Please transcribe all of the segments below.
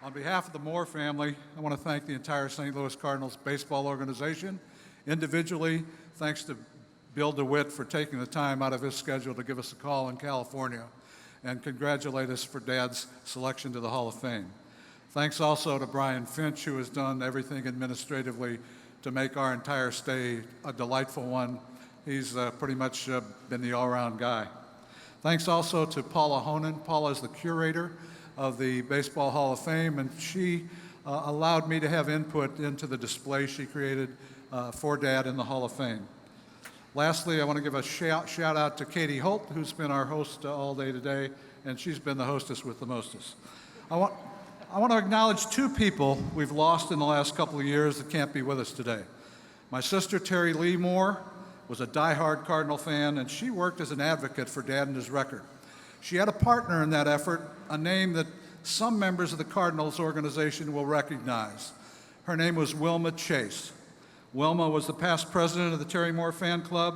On behalf of the Moore family, I want to thank the entire St. Louis Cardinals baseball organization. Individually, thanks to Bill DeWitt for taking the time out of his schedule to give us a call in California and congratulate us for Dad's selection to the Hall of Fame. Thanks also to Brian Finch, who has done everything administratively to make our entire stay a delightful one. He's pretty much been the all-around guy. Thanks also to Paula Honan. Paula is the curator of the Baseball Hall of Fame, and she allowed me to have input into the display she created for Dad in the Hall of Fame. Lastly, I want to give a shout out to Katie Holt, who's been our host all day today, and she's been the hostess with the mostest. I want to acknowledge two people we've lost in the last couple of years that can't be with us today. My sister, Terry Lee Moore, was a diehard Cardinal fan, and she worked as an advocate for Dad and his record. She had a partner in that effort, a name that some members of the Cardinals organization will recognize. Her name was Wilma Chase. Wilma was the past president of the Terry Moore Fan Club,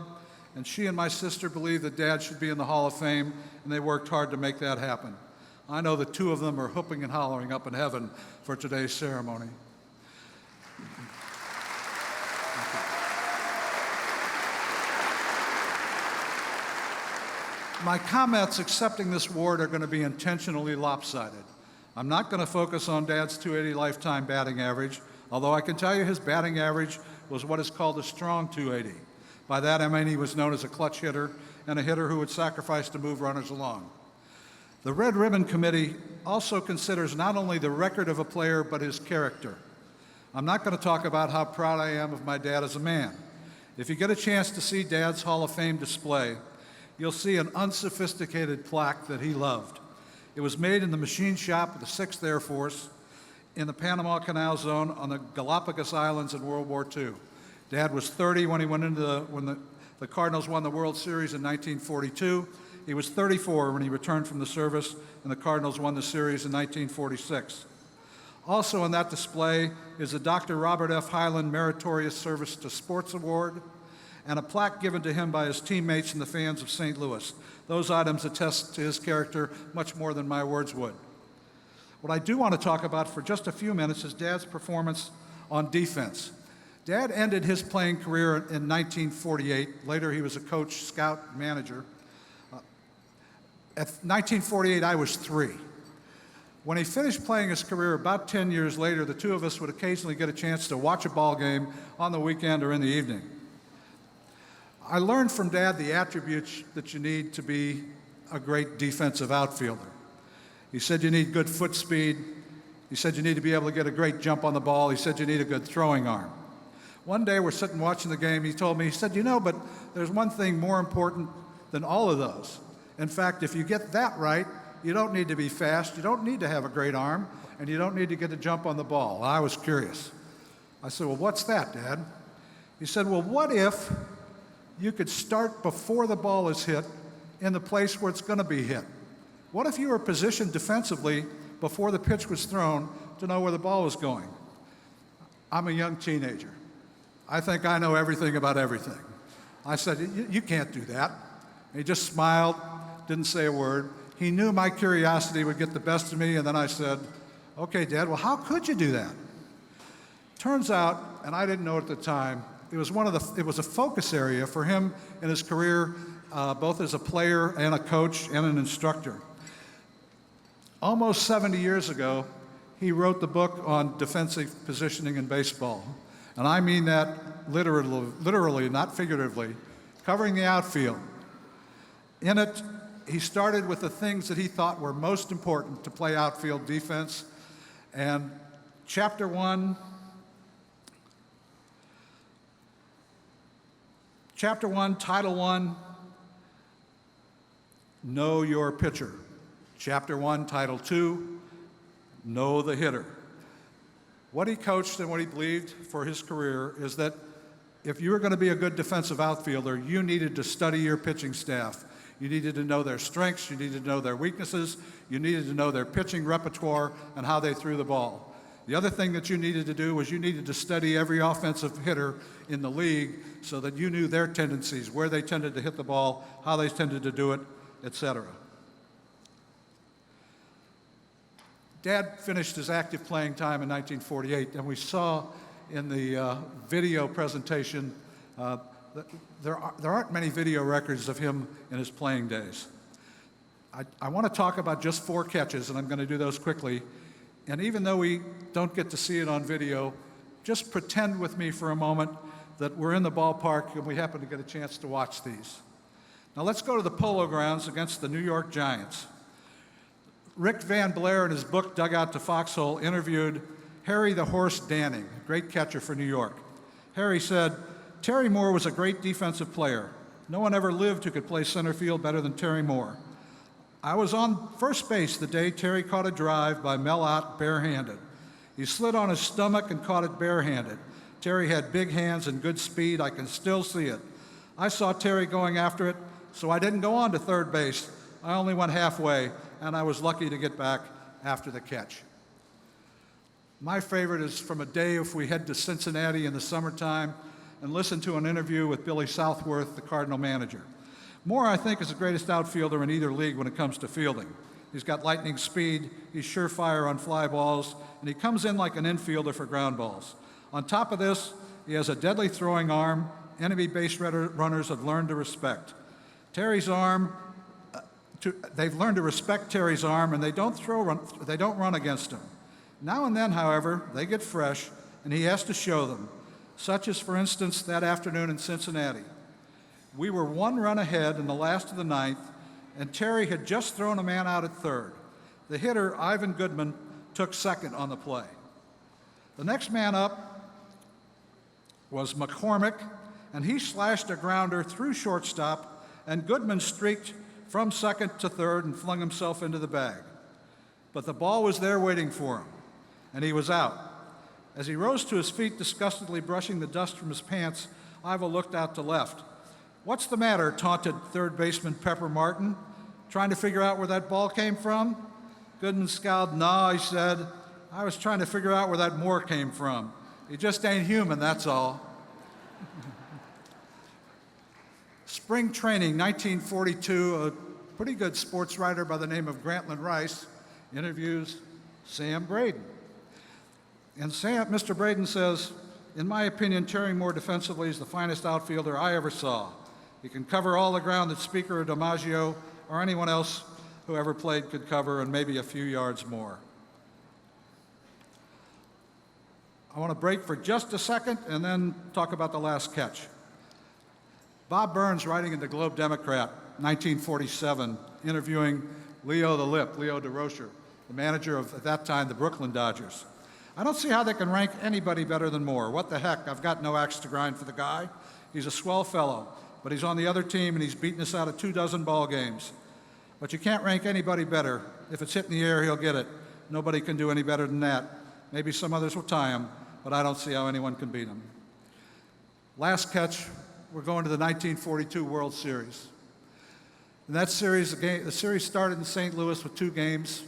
and she and my sister believed that Dad should be in the Hall of Fame, and they worked hard to make that happen. I know the two of them are whooping and hollering up in heaven for today's ceremony. My comments accepting this award are going to be intentionally lopsided. I'm not going to focus on Dad's .280 lifetime batting average, although I can tell you his batting average was what is called a strong .280. By that I mean he was known as a clutch hitter and a hitter who would sacrifice to move runners along. The Red Ribbon Committee also considers not only the record of a player, but his character. I'm not going to talk about how proud I am of my dad as a man. If you get a chance to see Dad's Hall of Fame display, you'll see an unsophisticated plaque that he loved. It was made in the machine shop of the 6th Air Force in the Panama Canal Zone on the Galapagos Islands in World War II. Dad was 30 when he went into when the Cardinals won the World Series in 1942. He was 34 when he returned from the service, and the Cardinals won the series in 1946. Also in that display is a Dr. Robert F. Hyland Meritorious Service to Sports Award and a plaque given to him by his teammates and the fans of St. Louis. Those items attest to his character much more than my words would. What I do want to talk about for just a few minutes is Dad's performance on defense. Dad ended his playing career in 1948. Later, he was a coach, scout, manager. At 1948, I was 3. When he finished playing his career about 10 years later, the two of us would occasionally get a chance to watch a ball game on the weekend or in the evening. I learned from Dad the attributes that you need to be a great defensive outfielder. He said you need good foot speed. He said you need to be able to get a great jump on the ball. He said you need a good throwing arm. One day we're sitting watching the game. He told me, he said, you know, but there's one thing more important than all of those. In fact, if you get that right, you don't need to be fast, you don't need to have a great arm, and you don't need to get a jump on the ball. Well, I was curious. I said, well, what's that, Dad? He said, well, what if you could start before the ball is hit in the place where it's going to be hit? What if you were positioned defensively before the pitch was thrown to know where the ball was going? I'm a young teenager. I think I know everything about everything. I said, you can't do that. And he just smiled, didn't say a word. He knew my curiosity would get the best of me, and then I said, okay, Dad, well, how could you do that? Turns out, and I didn't know at the time, it was a focus area for him in his career, both as a player and a coach and an instructor. Almost 70 years ago, he wrote the book on defensive positioning in baseball. And I mean that literally, not figuratively, covering the outfield. In it, he started with the things that he thought were most important to play outfield defense. And Chapter 1, Title 1, Know Your Pitcher. Chapter 1, Title 2, Know the Hitter. What he coached and what he believed for his career is that if you were going to be a good defensive outfielder, you needed to study your pitching staff. You needed to know their strengths, you needed to know their weaknesses, you needed to know their pitching repertoire and how they threw the ball. The other thing that you needed to do was you needed to study every offensive hitter in the league so that you knew their tendencies, where they tended to hit the ball, how they tended to do it, etc. Dad finished his active playing time in 1948, and we saw in the video presentation that there aren't many video records of him in his playing days. I want to talk about just 4 catches, and I'm going to do those quickly. And even though we don't get to see it on video, just pretend with me for a moment that we're in the ballpark and we happen to get a chance to watch these. Now let's go to the Polo Grounds against the New York Giants. Rick Van Blair, in his book Dugout to Foxhole, interviewed Harry the Horse Danning, a great catcher for New York. Harry said, "Terry Moore was a great defensive player. No one ever lived who could play center field better than Terry Moore. I was on first base the day Terry caught a drive by Mel Ott barehanded. He slid on his stomach and caught it barehanded. Terry had big hands and good speed. I can still see it. I saw Terry going after it, so I didn't go on to third base. I only went halfway, and I was lucky to get back after the catch." My favorite is from a day if we head to Cincinnati in the summertime and listen to an interview with Billy Southworth, the Cardinal manager. Moore, I think, is the greatest outfielder in either league when it comes to fielding. He's got lightning speed, he's surefire on fly balls, and he comes in like an infielder for ground balls. On top of this, he has a deadly throwing arm enemy base runners have learned to respect. Terry's arm, they've learned to respect Terry's arm, and they don't run against him. Now and then, however, they get fresh, and he has to show them, such as, for instance, that afternoon in Cincinnati. We were 1 run ahead in the last of the 9th, and Terry had just thrown a man out at third. The hitter, Ivan Goodman, took second on the play. The next man up was McCormick, and he slashed a grounder through shortstop, and Goodman streaked from second to third and flung himself into the bag. But the ball was there waiting for him, and he was out. As he rose to his feet, disgustedly brushing the dust from his pants, Iva looked out to left. "What's the matter?" taunted third baseman Pepper Martin. "Trying to figure out where that ball came from?" Goodman scowled. "No," he said. "I was trying to figure out where that Moore came from. He just ain't human, that's all." Spring training, 1942, a pretty good sports writer by the name of Grantland Rice interviews Sam Braden. And Mr. Braden says, "In my opinion, Terry Moore defensively is the finest outfielder I ever saw. He can cover all the ground that Speaker or DiMaggio or anyone else who ever played could cover, and maybe a few yards more." I want to break for just a second and then talk about the last catch. Bob Burns, writing in the Globe Democrat, 1947, interviewing Leo the Lip, Leo DeRocher, the manager of, at that time, the Brooklyn Dodgers. "I don't see how they can rank anybody better than Moore. What the heck? I've got no axe to grind for the guy. He's a swell fellow, but he's on the other team and he's beaten us out of 24 ball games. But you can't rank anybody better. If it's hit in the air, he'll get it. Nobody can do any better than that. Maybe some others will tie him, but I don't see how anyone can beat him." Last catch, we're going to the 1942 World Series. In that series, the series started in St. Louis with 2 games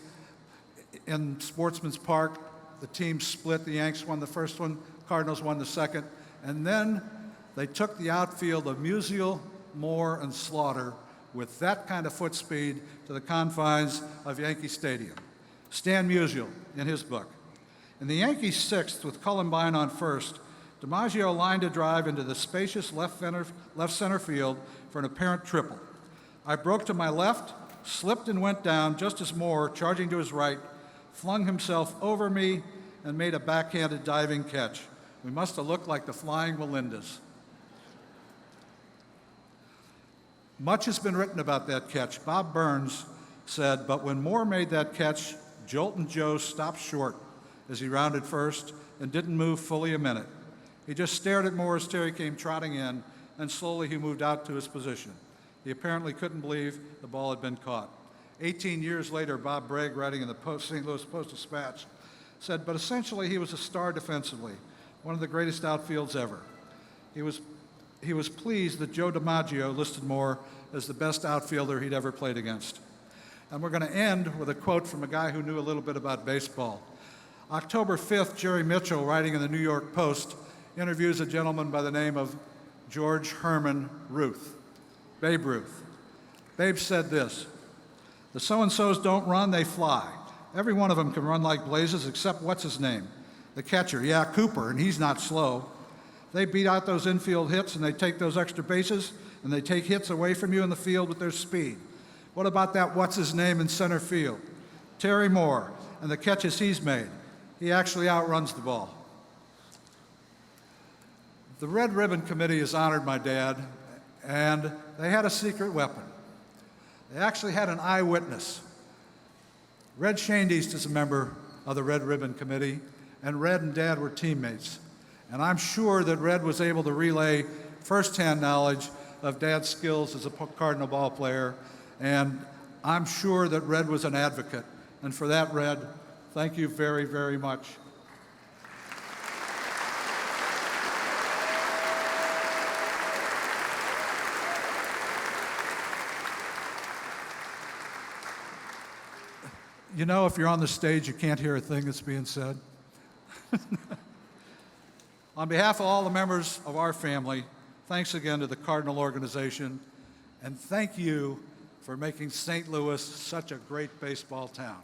in Sportsman's Park. The teams split. The Yanks won the first one, Cardinals won the second, and then they took the outfield of Musial, Moore, and Slaughter with that kind of foot speed to the confines of Yankee Stadium. Stan Musial, in his book. In the Yankees' 6th, with Columbine on first, DiMaggio lined a drive into the spacious left center field for an apparent triple. I broke to my left, slipped and went down just as Moore, charging to his right, flung himself over me and made a backhanded diving catch. We must have looked like the Flying Melindas. Much has been written about that catch. Bob Burns said, "But when Moore made that catch, Joltin' Joe stopped short as he rounded first and didn't move fully a minute. He just stared at Moore as Terry came trotting in, and slowly he moved out to his position. He apparently couldn't believe the ball had been caught." 18 years later, Bob Bragg, writing in the St. Louis Post-Dispatch, said, "But essentially he was a star defensively, one of the greatest outfields ever. He was pleased that Joe DiMaggio listed Moore as the best outfielder he'd ever played against." And we're going to end with a quote from a guy who knew a little bit about baseball. October 5th, Jerry Mitchell, writing in the New York Post, interviews a gentleman by the name of George Herman Ruth, Babe Ruth. Babe said this: "The so-and-sos don't run, they fly. Every one of them can run like blazes except what's his name? The catcher. Yeah, Cooper, and he's not slow. They beat out those infield hits, and they take those extra bases, and they take hits away from you in the field with their speed. What about that what's his name in center field? Terry Moore, and the catches he's made. He actually outruns the ball. The Red Ribbon Committee has honored my dad, and they had a secret weapon. They actually had an eyewitness. Red Shandeist is a member of the Red Ribbon Committee, and Red and Dad were teammates. And I'm sure that Red was able to relay firsthand knowledge of Dad's skills as a Cardinal ball player, and I'm sure that Red was an advocate. And for that, Red, thank you very, very much. You know, if you're on the stage, you can't hear a thing that's being said. On behalf of all the members of our family, thanks again to the Cardinal organization, and thank you for making St. Louis such a great baseball town.